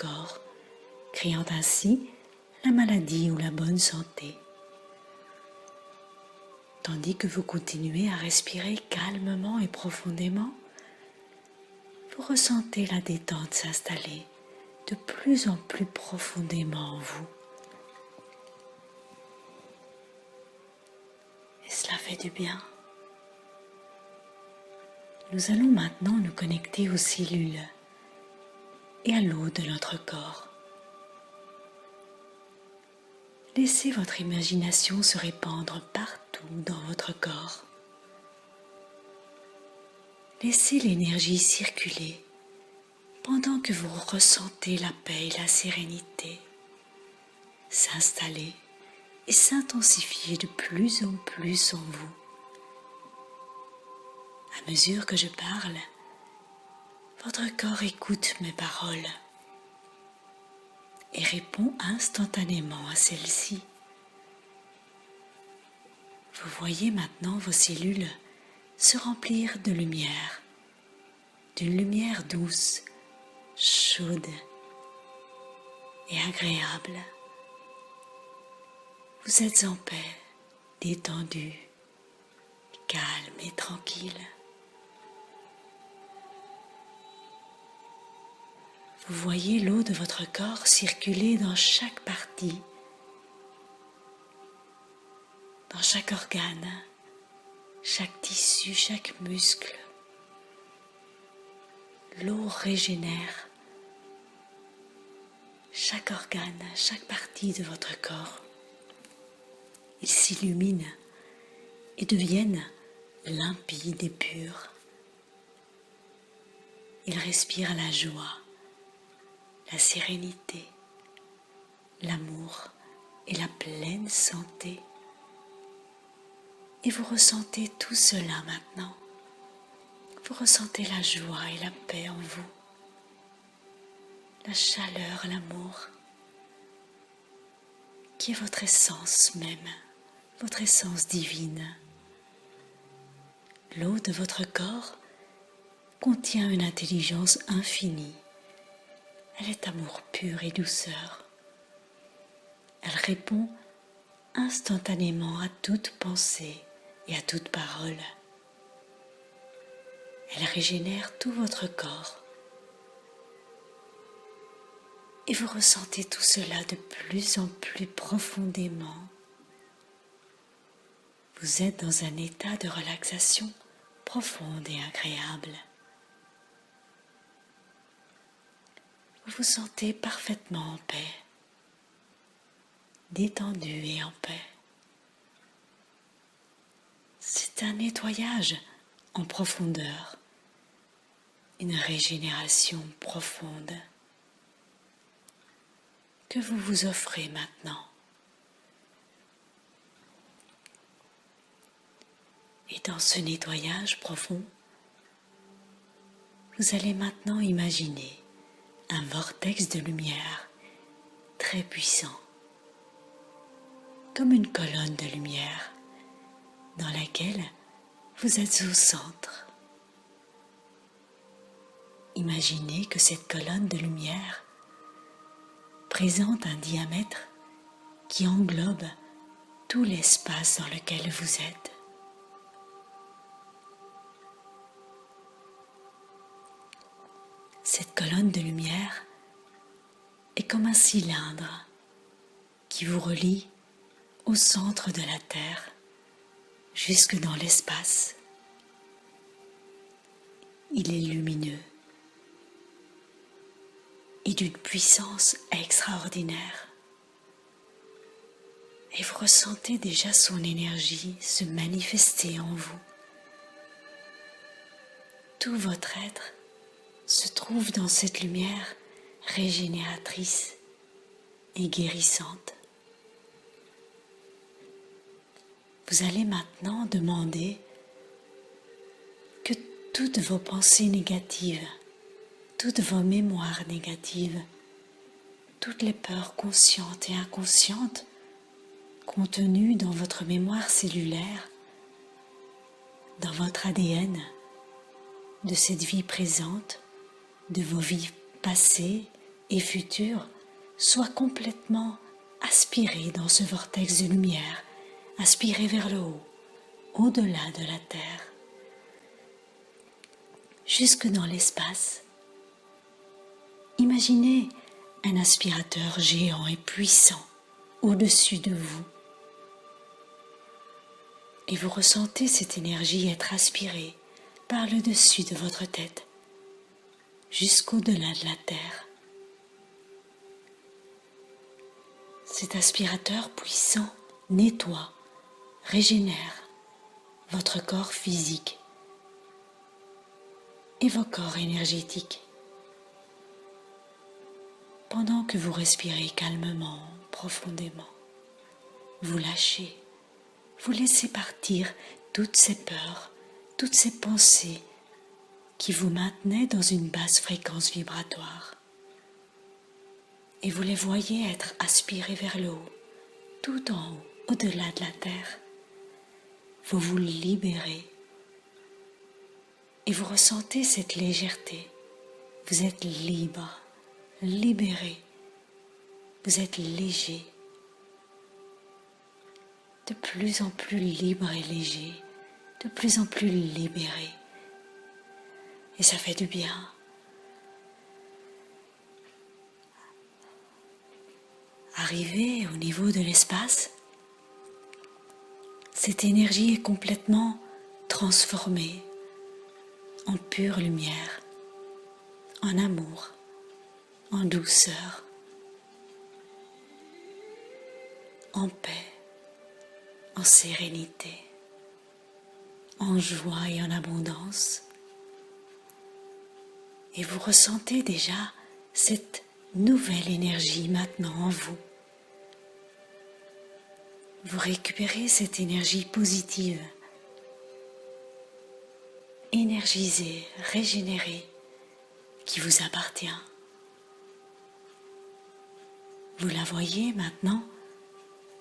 corps, créant ainsi la maladie ou la bonne santé. Tandis que vous continuez à respirer calmement et profondément, vous ressentez la détente s'installer de plus en plus profondément en vous. Et cela fait du bien. Nous allons maintenant nous connecter aux cellules et à l'eau de notre corps. Laissez votre imagination se répandre partout dans votre corps. Laissez l'énergie circuler pendant que vous ressentez la paix et la sérénité s'installer et s'intensifier de plus en plus en vous. À mesure que je parle, votre corps écoute mes paroles et répond instantanément à celles-ci. Vous voyez maintenant vos cellules se remplir de lumière, d'une lumière douce, chaude et agréable. Vous êtes en paix, détendu, calme et tranquille. Vous voyez l'eau de votre corps circuler dans chaque partie, dans chaque organe, chaque tissu, chaque muscle. L'eau régénère chaque organe, chaque partie de votre corps. Ils s'illuminent et deviennent limpides et purs. Ils respirent la joie, la sérénité, l'amour et la pleine santé. Et vous ressentez tout cela maintenant. Vous ressentez la joie et la paix en vous, la chaleur, l'amour, qui est votre essence même, votre essence divine. L'eau de votre corps contient une intelligence infinie. Elle est amour pur et douceur. Elle répond instantanément à toute pensée et à toute parole. Elle régénère tout votre corps. Et vous ressentez tout cela de plus en plus profondément. Vous êtes dans un état de relaxation profonde et agréable. Vous vous sentez parfaitement en paix, détendu et en paix. C'est un nettoyage en profondeur, une régénération profonde que vous vous offrez maintenant. Et dans ce nettoyage profond, vous allez maintenant imaginer un vortex de lumière très puissant, comme une colonne de lumière dans laquelle vous êtes au centre. Imaginez que cette colonne de lumière présente un diamètre qui englobe tout l'espace dans lequel vous êtes. Cette colonne de lumière est comme un cylindre qui vous relie au centre de la Terre, jusque dans l'espace. Il est lumineux et d'une puissance extraordinaire. Et vous ressentez déjà son énergie se manifester en vous. Tout votre être se trouve dans cette lumière régénératrice et guérissante. Vous allez maintenant demander que toutes vos pensées négatives, toutes vos mémoires négatives, toutes les peurs conscientes et inconscientes contenues dans votre mémoire cellulaire, dans votre ADN, de cette vie présente, de vos vies passées et futur soient complètement aspirés dans ce vortex de lumière, aspirés vers le haut, au-delà de la Terre, jusque dans l'espace. Imaginez un aspirateur géant et puissant au-dessus de vous. Et vous ressentez cette énergie être aspirée par le dessus de votre tête, jusqu'au-delà de la Terre. Cet aspirateur puissant nettoie, régénère votre corps physique et vos corps énergétiques. Pendant que vous respirez calmement, profondément, vous lâchez, vous laissez partir toutes ces peurs, toutes ces pensées qui vous maintenaient dans une basse fréquence vibratoire. Et vous les voyez être aspirés vers le haut, tout en haut, au-delà de la Terre. Vous vous libérez et vous ressentez cette légèreté. Vous êtes libre, libéré, vous êtes léger, de plus en plus libre et léger, de plus en plus libéré. Et ça fait du bien. Arrivé au niveau de l'espace, cette énergie est complètement transformée en pure lumière, en amour, en douceur, en paix, en sérénité, en joie et en abondance. Et vous ressentez déjà cette nouvelle énergie maintenant en vous. Vous récupérez cette énergie positive, énergisée, régénérée, qui vous appartient. Vous la voyez maintenant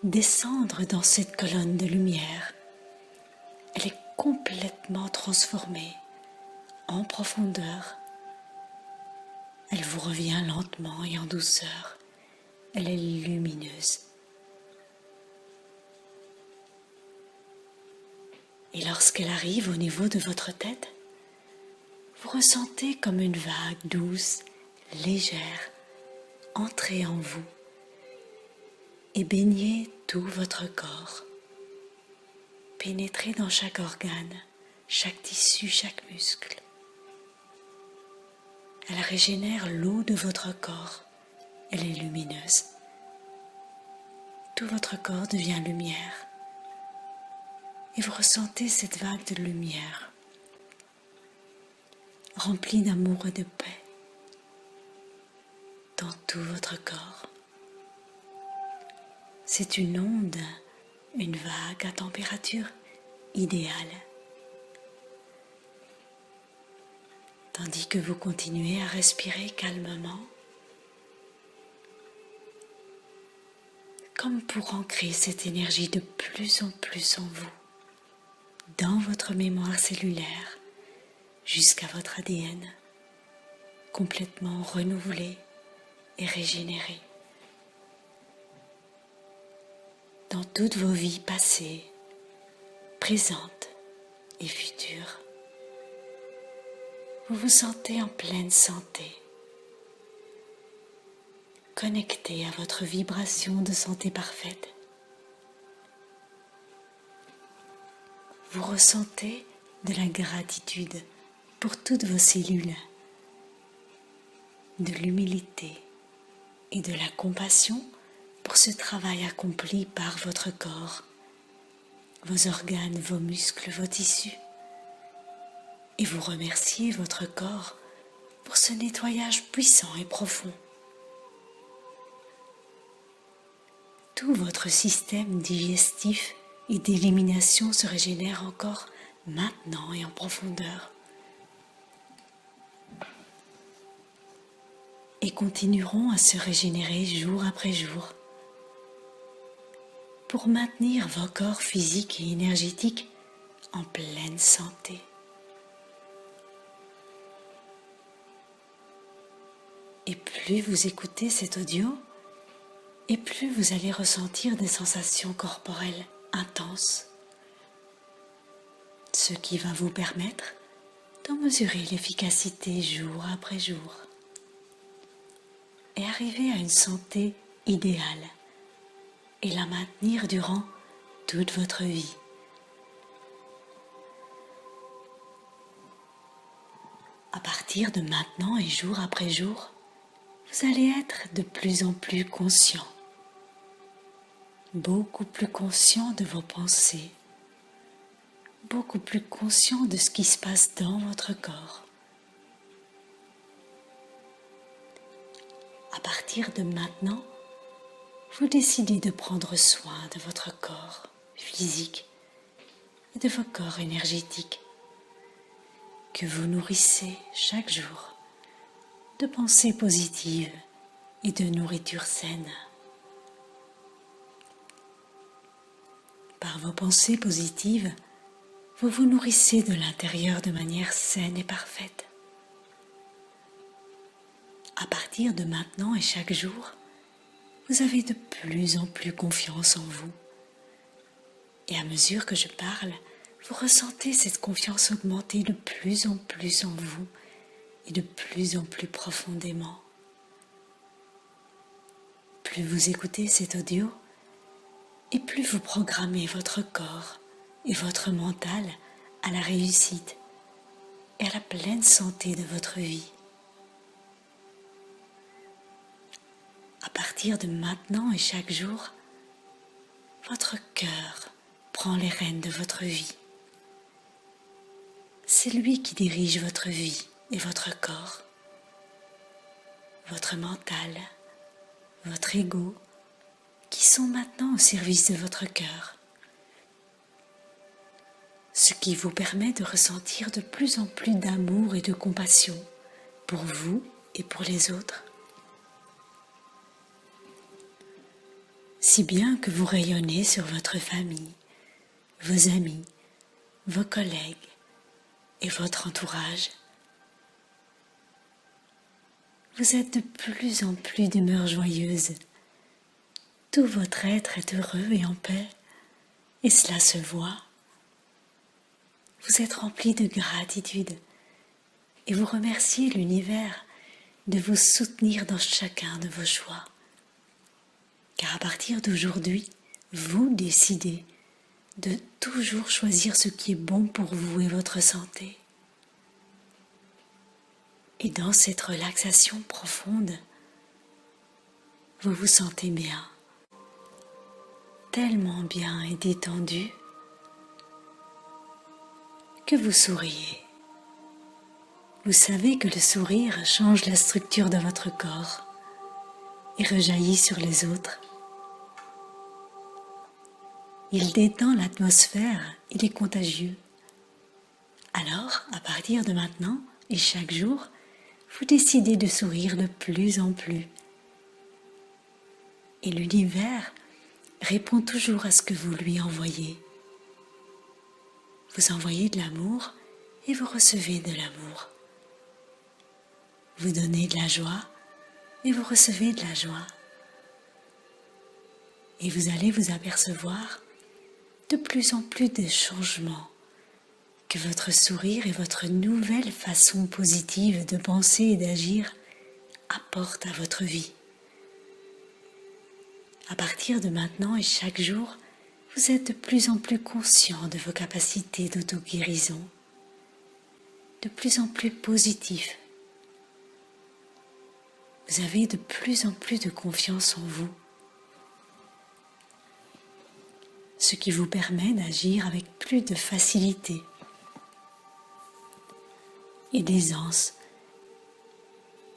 descendre dans cette colonne de lumière. Elle est complètement transformée en profondeur. Elle vous revient lentement et en douceur. Elle est lumineuse. Et lorsqu'elle arrive au niveau de votre tête, vous ressentez comme une vague douce, légère, entrer en vous et baigner tout votre corps, pénétrer dans chaque organe, chaque tissu, chaque muscle. Elle régénère l'eau de votre corps, elle est lumineuse. Tout votre corps devient lumière et vous ressentez cette vague de lumière remplie d'amour et de paix dans tout votre corps. C'est une onde, une vague à température idéale. Tandis que vous continuez à respirer calmement, comme pour ancrer cette énergie de plus en plus en vous, dans votre mémoire cellulaire, jusqu'à votre ADN, complètement renouvelé et régénéré. Dans toutes vos vies passées, présentes et futures, vous vous sentez en pleine santé, connecté à votre vibration de santé parfaite. Vous ressentez de la gratitude pour toutes vos cellules, de l'humilité et de la compassion pour ce travail accompli par votre corps, vos organes, vos muscles, vos tissus. Et vous remerciez votre corps pour ce nettoyage puissant et profond. Tout votre système digestif et d'élimination se régénère encore maintenant et en profondeur. Et continueront à se régénérer jour après jour pour maintenir vos corps physiques et énergétiques en pleine santé. Et plus vous écoutez cet audio, et plus vous allez ressentir des sensations corporelles intenses, ce qui va vous permettre d'en mesurer l'efficacité jour après jour et arriver à une santé idéale et la maintenir durant toute votre vie. À partir de maintenant et jour après jour, vous allez être de plus en plus conscient, beaucoup plus conscient de vos pensées, beaucoup plus conscient de ce qui se passe dans votre corps. À partir de maintenant, vous décidez de prendre soin de votre corps physique et de vos corps énergétiques que vous nourrissez chaque jour de pensées positives et de nourriture saine. Par vos pensées positives, vous vous nourrissez de l'intérieur de manière saine et parfaite. À partir de maintenant et chaque jour, vous avez de plus en plus confiance en vous. Et à mesure que je parle, vous ressentez cette confiance augmenter de plus en plus en vous et de plus en plus profondément. Plus vous écoutez cet audio, et plus vous programmez votre corps et votre mental à la réussite et à la pleine santé de votre vie. À partir de maintenant et chaque jour, votre cœur prend les rênes de votre vie. C'est lui qui dirige votre vie et votre corps, votre mental, votre ego, qui sont maintenant au service de votre cœur. Ce qui vous permet de ressentir de plus en plus d'amour et de compassion pour vous et pour les autres. Si bien que vous rayonnez sur votre famille, vos amis, vos collègues et votre entourage. Vous êtes de plus en plus d'humeur joyeuse. Tout votre être est heureux et en paix, et cela se voit. Vous êtes rempli de gratitude, et vous remerciez l'univers de vous soutenir dans chacun de vos choix. Car à partir d'aujourd'hui, vous décidez de toujours choisir ce qui est bon pour vous et votre santé. Et dans cette relaxation profonde, vous vous sentez bien, tellement bien et détendu que vous souriez. Vous savez que le sourire change la structure de votre corps et rejaillit sur les autres. Il détend l'atmosphère, il est contagieux. Alors, à partir de maintenant et chaque jour, vous décidez de sourire de plus en plus. Et l'univers répond toujours à ce que vous lui envoyez. Vous envoyez de l'amour et vous recevez de l'amour. Vous donnez de la joie et vous recevez de la joie. Et vous allez vous apercevoir de plus en plus de changements que votre sourire et votre nouvelle façon positive de penser et d'agir apportent à votre vie. À partir de maintenant et chaque jour, vous êtes de plus en plus conscient de vos capacités d'auto-guérison, de plus en plus positif. Vous avez de plus en plus de confiance en vous, ce qui vous permet d'agir avec plus de facilité et d'aisance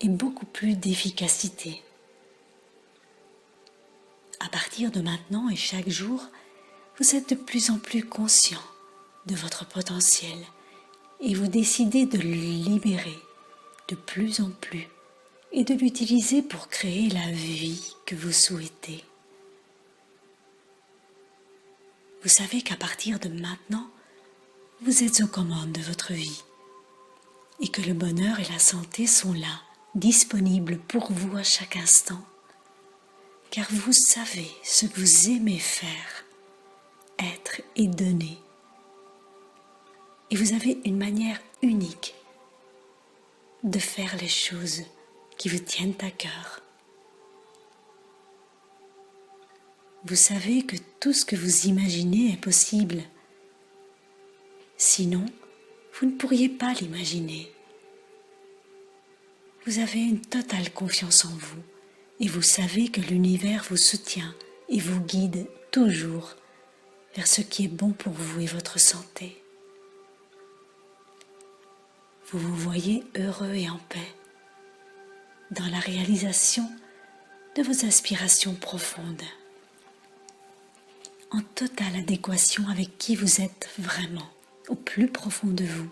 et beaucoup plus d'efficacité. À partir de maintenant et chaque jour, vous êtes de plus en plus conscient de votre potentiel et vous décidez de le libérer de plus en plus et de l'utiliser pour créer la vie que vous souhaitez. Vous savez qu'à partir de maintenant, vous êtes aux commandes de votre vie et que le bonheur et la santé sont là, disponible pour vous à chaque instant, car vous savez ce que vous aimez faire, être et donner. Et vous avez une manière unique de faire les choses qui vous tiennent à cœur. Vous savez que tout ce que vous imaginez est possible. Sinon, vous ne pourriez pas l'imaginer. Vous avez une totale confiance en vous et vous savez que l'univers vous soutient et vous guide toujours vers ce qui est bon pour vous et votre santé. Vous vous voyez heureux et en paix dans la réalisation de vos aspirations profondes, en totale adéquation avec qui vous êtes vraiment, au plus profond de vous,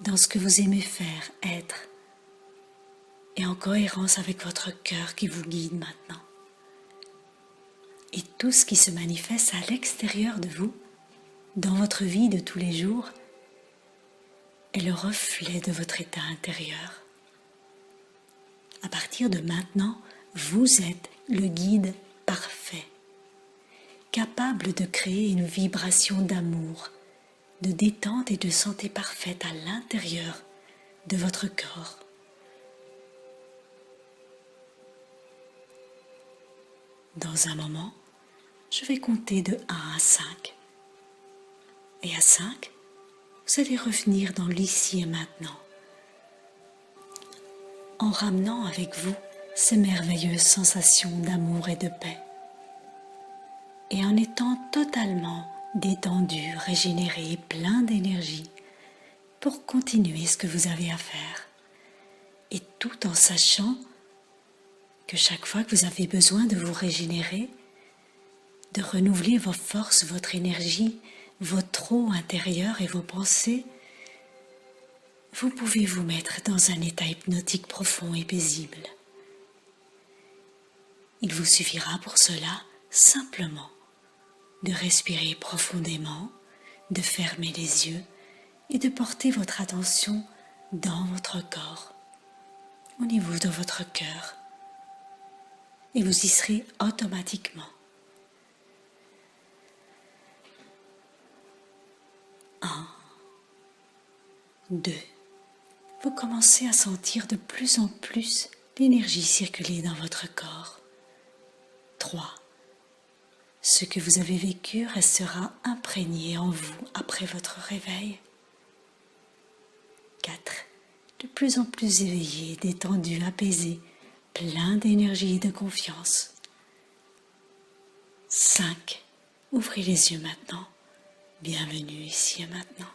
dans ce que vous aimez faire, être, et en cohérence avec votre cœur qui vous guide maintenant. Et tout ce qui se manifeste à l'extérieur de vous, dans votre vie de tous les jours, est le reflet de votre état intérieur. À partir de maintenant, vous êtes le guide parfait, capable de créer une vibration d'amour, de détente et de santé parfaite à l'intérieur de votre corps. Dans un moment, je vais compter de 1 à 5. Et à 5, vous allez revenir dans l'ici et maintenant, en ramenant avec vous ces merveilleuses sensations d'amour et de paix, et en étant totalement détendu, régénéré et plein d'énergie pour continuer ce que vous avez à faire, et tout en sachant que chaque fois que vous avez besoin de vous régénérer, de renouveler vos forces, votre énergie, votre eau intérieure et vos pensées, vous pouvez vous mettre dans un état hypnotique profond et paisible. Il vous suffira pour cela simplement de respirer profondément, de fermer les yeux et de porter votre attention dans votre corps, au niveau de votre cœur, et vous y serez automatiquement. 1, 2, vous commencez à sentir de plus en plus l'énergie circuler dans votre corps. 3, ce que vous avez vécu restera imprégné en vous après votre réveil. 4, de plus en plus éveillé, détendu, apaisé, plein d'énergie et de confiance. 5, ouvrez les yeux maintenant. Bienvenue ici et maintenant.